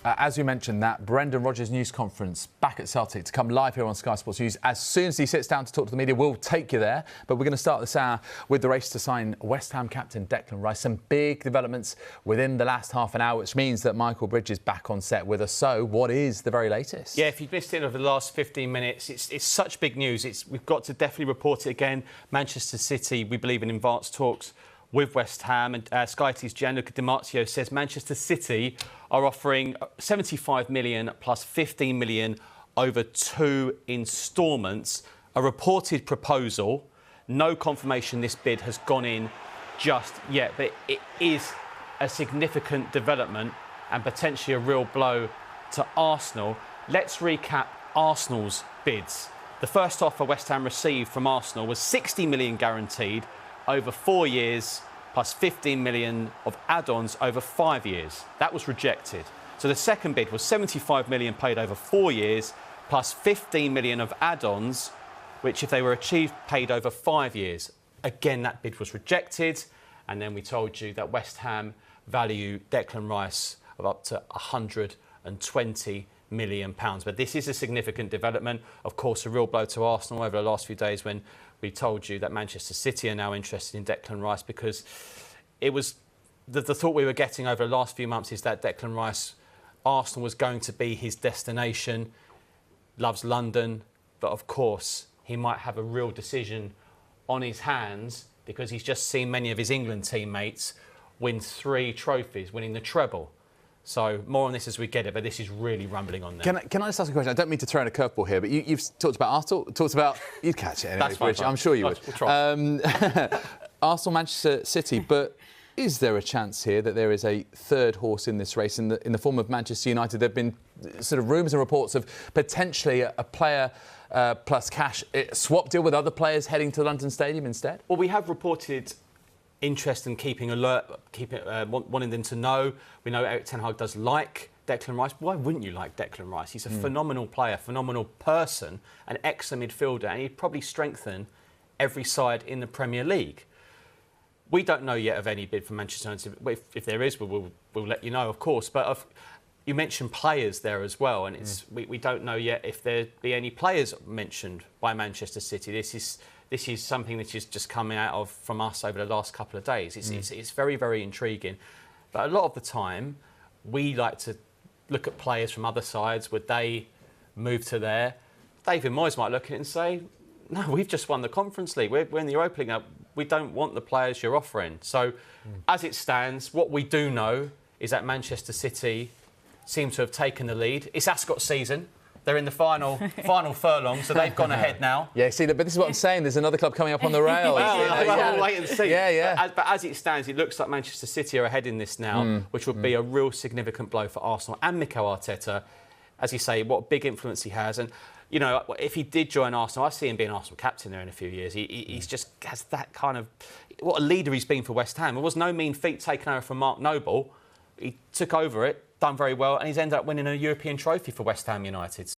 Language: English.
As we mentioned, that Brendan Rodgers news conference back at Celtic to come live here on Sky Sports News. As soon as he sits down to talk to the media, we'll take you there. But we're going to start this hour with the race to sign West Ham captain Declan Rice. Some big developments within the last half an hour, which means that Michael Bridge is back on set with us. So what is the very latest? Yeah, if you've missed it over the last 15 minutes, it's such big news. We've got to definitely report it again. Manchester City, we believe, in advanced talks with West Ham, and Sky TV's Gianluca Di Marzio says Manchester City are offering 75 million plus 15 million over 2 instalments. A reported proposal. No confirmation this bid has gone in just yet, but it is a significant development and potentially a real blow to Arsenal. Let's recap Arsenal's bids. The first offer West Ham received from Arsenal was 60 million guaranteed over 4 years, plus 15 million of add-ons over 5 years. That was rejected. So the second bid was 75 million paid over 4 years, plus 15 million of add-ons, which, if they were achieved, paid over 5 years. Again, that bid was rejected. And then we told you that West Ham value Declan Rice of up to £120 million. But this is a significant development. Of course, a real blow to Arsenal over the last few days when we told you that Manchester City are now interested in Declan Rice, because it was the thought we were getting over the last few months is that Declan Rice, Arsenal was going to be his destination, loves London, but of course he might have a real decision on his hands because he's just seen many of his England teammates win 3 trophies, winning the treble. So more on this as we get it, but this is really rumbling on there. Can I just ask a question? I don't mean to throw in a curveball here, but you've talked about Arsenal, talked about... You'd catch it anyway, Bridge. I'm sure you would. We'll try. Arsenal, Manchester City, but is there a chance here that there is a third horse in this race in the form of Manchester United? There have been sort of rumours and reports of potentially a player plus cash swap deal with other players heading to the London Stadium instead? Well, we have reported interest in keeping alert, wanting them to know. We know Erik ten Hag does like Declan Rice. Why wouldn't you like Declan Rice? He's a phenomenal player, phenomenal person, an excellent midfielder, and he'd probably strengthen every side in the Premier League. We don't know yet of any bid from Manchester United. If there is, we'll let you know, of course. But you mentioned players there as well, and we don't know yet if there be any players mentioned by Manchester City. This is something that is just coming out from us over the last couple of days. It's very, very intriguing. But a lot of the time, we like to look at players from other sides. Would they move to there? David Moyes might look at it and say, no, we've just won the Conference League. We're in the Europa League now. We don't want the players you're offering. So, as it stands, what we do know is that Manchester City seem to have taken the lead. It's Ascot season. They're in the final furlong, so they've gone ahead now. Yeah, see, but this is what I'm saying. There's another club coming up on the rail. We'll wait and see. Yeah. But as it stands, it looks like Manchester City are ahead in this now, which would be a real significant blow for Arsenal and Mikel Arteta. As you say, what big influence he has. And, you know, if he did join Arsenal, I see him being Arsenal captain there in a few years. He's just has that kind of... What a leader he's been for West Ham. It was no mean feat taking over from Mark Noble. He took over it, done very well, and he's ended up winning a European trophy for West Ham United.